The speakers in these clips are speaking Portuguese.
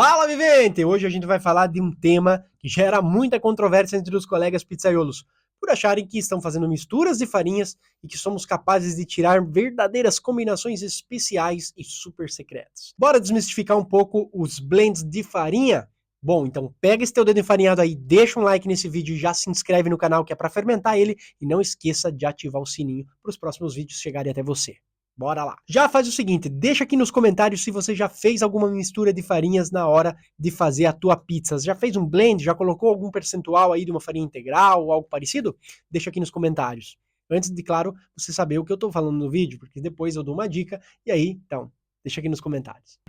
Fala, vivente! Hoje a gente vai falar de um tema que gera muita controvérsia entre os colegas pizzaiolos, por acharem que estão fazendo misturas de farinhas e que somos capazes de tirar verdadeiras combinações especiais e super secretas. Bora desmistificar um pouco os blends de farinha? Bom, então pega esse teu dedo enfarinhado aí, deixa um like nesse vídeo e já se inscreve no canal que é para fermentar ele e não esqueça de ativar o sininho para os próximos vídeos chegarem até você. Bora lá. Já faz o seguinte, deixa aqui nos comentários se você já fez alguma mistura de farinhas na hora de fazer a tua pizza. Já fez um blend? Já colocou algum percentual aí de uma farinha integral ou algo parecido? Deixa aqui nos comentários. Antes de, claro, você saber o que eu tô falando no vídeo, porque depois eu dou uma dica. E aí, então, deixa aqui nos comentários.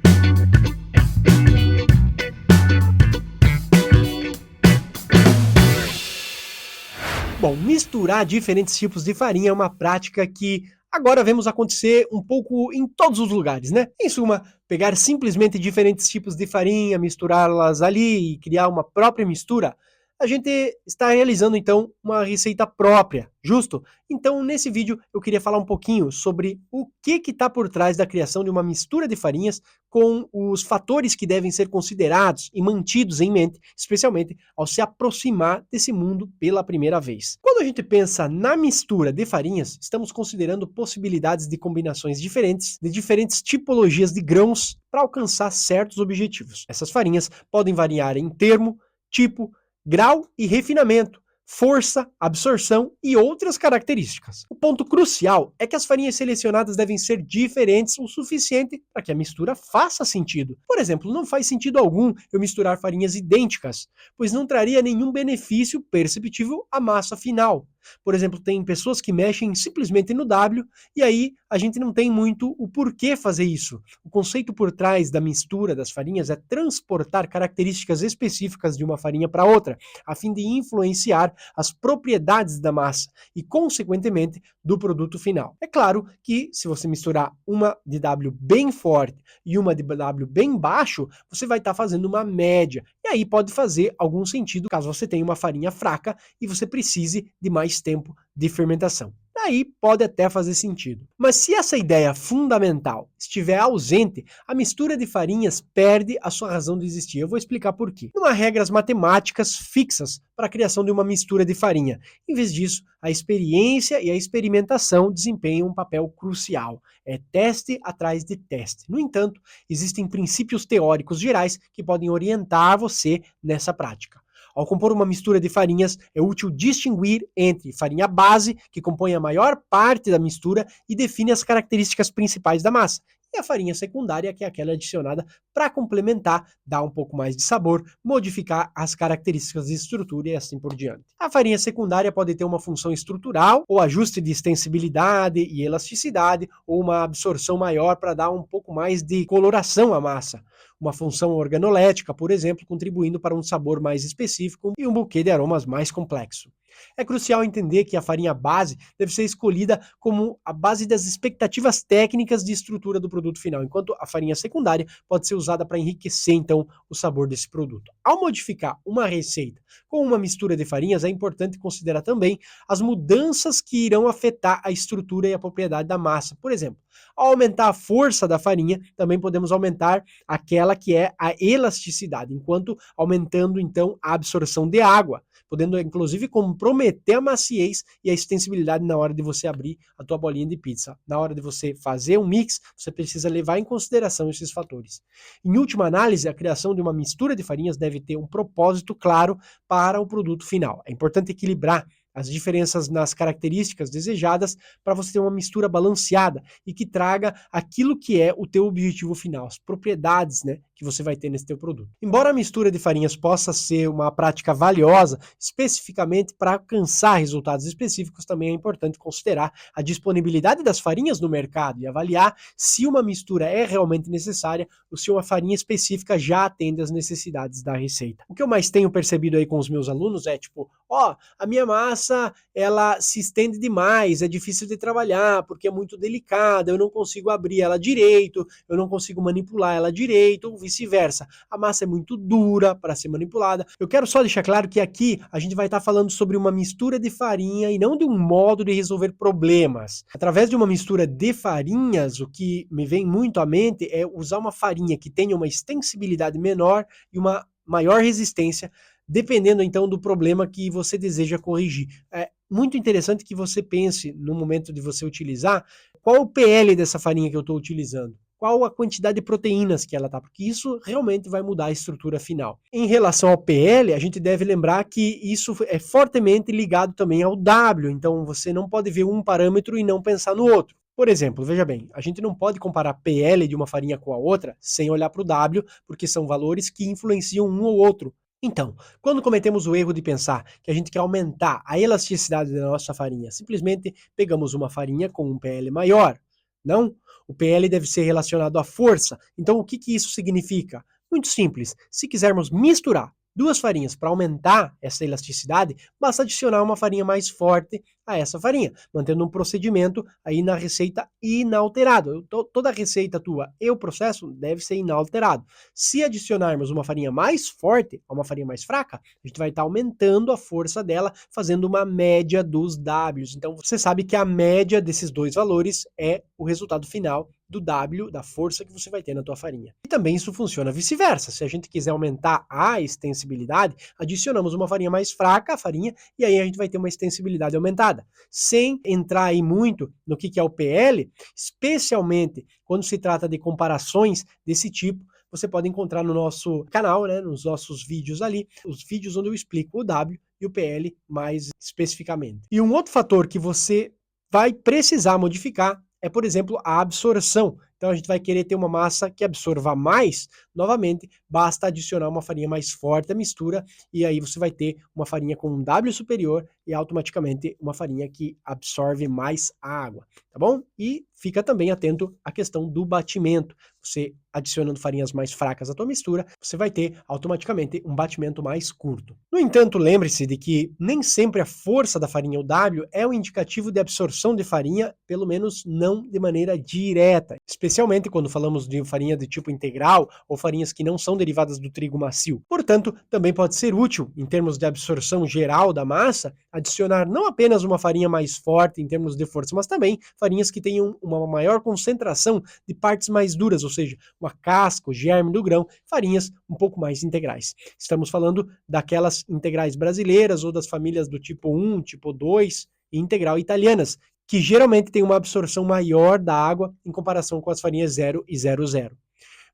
Bom, misturar diferentes tipos de farinha é uma prática que agora vemos acontecer um pouco em todos os lugares, né? Em suma, pegar simplesmente diferentes tipos de farinha, misturá-las ali e criar uma própria mistura, a gente está realizando então uma receita própria, justo? Então nesse vídeo eu queria falar um pouquinho sobre o que está por trás da criação de uma mistura de farinhas com os fatores que devem ser considerados e mantidos em mente, especialmente ao se aproximar desse mundo pela primeira vez. Quando a gente pensa na mistura de farinhas, estamos considerando possibilidades de combinações diferentes, de diferentes tipologias de grãos para alcançar certos objetivos. Essas farinhas podem variar em termo, tipo, grau e refinamento, força, absorção e outras características. O ponto crucial é que as farinhas selecionadas devem ser diferentes o suficiente para que a mistura faça sentido. Por exemplo, não faz sentido algum eu misturar farinhas idênticas, pois não traria nenhum benefício perceptível à massa final. Por exemplo, tem pessoas que mexem simplesmente no W e aí a gente não tem muito o porquê fazer isso. O conceito por trás da mistura das farinhas é transportar características específicas de uma farinha para outra, a fim de influenciar as propriedades da massa e, consequentemente, do produto final. É claro que se você misturar uma de W bem forte e uma de W bem baixo, você vai estar fazendo uma média. E aí pode fazer algum sentido caso você tenha uma farinha fraca e você precise de mais tempo de fermentação. Daí pode até fazer sentido. Mas se essa ideia fundamental estiver ausente, a mistura de farinhas perde a sua razão de existir. Eu vou explicar por quê. Não há regras matemáticas fixas para a criação de uma mistura de farinha. Em vez disso, a experiência e a experimentação desempenham um papel crucial. É teste atrás de teste. No entanto, existem princípios teóricos gerais que podem orientar você nessa prática. Ao compor uma mistura de farinhas, é útil distinguir entre farinha base, que compõe a maior parte da mistura e define as características principais da massa, e a farinha secundária, que é aquela adicionada para complementar, dar um pouco mais de sabor, modificar as características de estrutura e assim por diante. A farinha secundária pode ter uma função estrutural, ou ajuste de extensibilidade e elasticidade, ou uma absorção maior para dar um pouco mais de coloração à massa. Uma função organolética, por exemplo, contribuindo para um sabor mais específico e um buquê de aromas mais complexo. É crucial entender que a farinha base deve ser escolhida como a base das expectativas técnicas de estrutura do produto final, enquanto a farinha secundária pode ser usada para enriquecer, então, o sabor desse produto. Ao modificar uma receita com uma mistura de farinhas, é importante considerar também as mudanças que irão afetar a estrutura e a propriedade da massa. Por exemplo, ao aumentar a força da farinha, também podemos aumentar aquela que é a elasticidade, enquanto aumentando, então, a absorção de água, podendo inclusive comprometer a maciez e a extensibilidade na hora de você abrir a tua bolinha de pizza. Na hora de você fazer um mix, você precisa levar em consideração esses fatores. Em última análise, a criação de uma mistura de farinhas deve ter um propósito claro para o produto final. É importante equilibrar as diferenças nas características desejadas para você ter uma mistura balanceada e que traga aquilo que é o teu objetivo final, as propriedades, né, que você vai ter nesse teu produto. Embora a mistura de farinhas possa ser uma prática valiosa, especificamente para alcançar resultados específicos, também é importante considerar a disponibilidade das farinhas no mercado e avaliar se uma mistura é realmente necessária ou se uma farinha específica já atende às necessidades da receita. O que eu mais tenho percebido aí com os meus alunos é, tipo, ó, a minha massa, ela se estende demais, é difícil de trabalhar, porque é muito delicada, eu não consigo abrir ela direito, eu não consigo manipular ela direito, ou vice-versa. A massa é muito dura para ser manipulada. Eu quero só deixar claro que aqui a gente vai estar falando sobre uma mistura de farinha e não de um modo de resolver problemas. Através de uma mistura de farinhas, o que me vem muito à mente é usar uma farinha que tenha uma extensibilidade menor e uma maior resistência, dependendo então do problema que você deseja corrigir. É muito interessante que você pense, no momento de você utilizar, qual é o PL dessa farinha que eu estou utilizando, qual a quantidade de proteínas que ela está, porque isso realmente vai mudar a estrutura final. Em relação ao PL, a gente deve lembrar que isso é fortemente ligado também ao W, então você não pode ver um parâmetro e não pensar no outro. Por exemplo, veja bem, a gente não pode comparar PL de uma farinha com a outra sem olhar para o W, porque são valores que influenciam um ou outro. Então, quando cometemos o erro de pensar que a gente quer aumentar a elasticidade da nossa farinha, simplesmente pegamos uma farinha com um PL maior. Não, o PL deve ser relacionado à força. Então, o que isso significa? Muito simples. Se quisermos misturar duas farinhas para aumentar essa elasticidade, basta adicionar uma farinha mais forte a essa farinha, mantendo um procedimento aí na receita inalterado. Toda a receita tua e o processo deve ser inalterado. Se adicionarmos uma farinha mais forte a uma farinha mais fraca, a gente vai estar aumentando a força dela, fazendo uma média dos Ws. Então você sabe que a média desses dois valores é o resultado final do W, da força que você vai ter na tua farinha. E também isso funciona vice-versa. Se a gente quiser aumentar a extensibilidade, adicionamos uma farinha mais fraca à farinha e aí a gente vai ter uma extensibilidade aumentada. Sem entrar aí muito no que é o PL, especialmente quando se trata de comparações desse tipo, você pode encontrar no nosso canal, né, nos nossos vídeos ali, os vídeos onde eu explico o W e o PL mais especificamente. E um outro fator que você vai precisar modificar é, por exemplo, a absorção. Então a gente vai querer ter uma massa que absorva mais, novamente, basta adicionar uma farinha mais forte à mistura, e aí você vai ter uma farinha com um W superior e automaticamente uma farinha que absorve mais água, tá bom? E fica também atento à questão do batimento. Você adicionando farinhas mais fracas à tua mistura, você vai ter automaticamente um batimento mais curto. No entanto, lembre-se de que nem sempre a força da farinha, o W, é um indicativo de absorção de farinha, pelo menos não de maneira direta, especialmente quando falamos de farinha de tipo integral ou farinhas que não são derivadas do trigo macio. Portanto, também pode ser útil, em termos de absorção geral da massa, adicionar não apenas uma farinha mais forte em termos de força, mas também farinhas que tenham uma maior concentração de partes mais duras, ou seja, uma casca, o germe do grão, farinhas um pouco mais integrais. Estamos falando daquelas integrais brasileiras ou das famílias do tipo 1, tipo 2 e integral italianas, que geralmente tem uma absorção maior da água em comparação com as farinhas 0 e 00.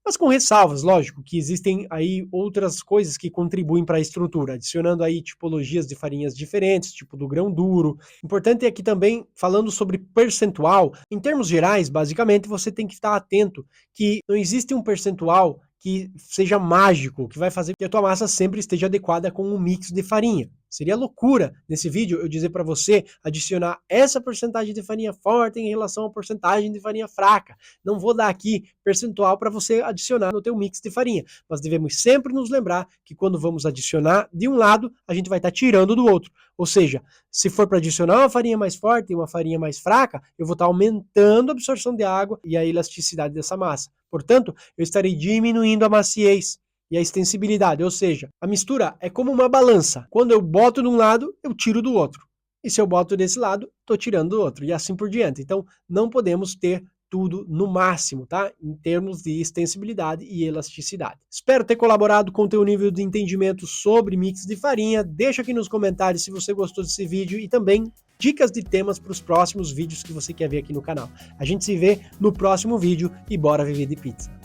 Mas com ressalvas, lógico, que existem aí outras coisas que contribuem para a estrutura, adicionando aí tipologias de farinhas diferentes, tipo do grão duro. Importante é que também, falando sobre percentual, em termos gerais, basicamente, você tem que estar atento que não existe um percentual que seja mágico, que vai fazer que a tua massa sempre esteja adequada com um mix de farinha. Seria loucura nesse vídeo eu dizer para você adicionar essa porcentagem de farinha forte em relação à porcentagem de farinha fraca. Não vou dar aqui percentual para você adicionar no teu mix de farinha, mas devemos sempre nos lembrar que quando vamos adicionar de um lado, a gente vai estar tirando do outro. Ou seja, se for para adicionar uma farinha mais forte e uma farinha mais fraca, eu vou estar aumentando a absorção de água e a elasticidade dessa massa. Portanto, eu estarei diminuindo a maciez e a extensibilidade, ou seja, a mistura é como uma balança. Quando eu boto de um lado, eu tiro do outro. E se eu boto desse lado, estou tirando do outro, e assim por diante. Então, não podemos ter tudo no máximo, tá? Em termos de extensibilidade e elasticidade. Espero ter colaborado com o teu nível de entendimento sobre mix de farinha. Deixa aqui nos comentários se você gostou desse vídeo e também dicas de temas para os próximos vídeos que você quer ver aqui no canal. A gente se vê no próximo vídeo e bora viver de pizza.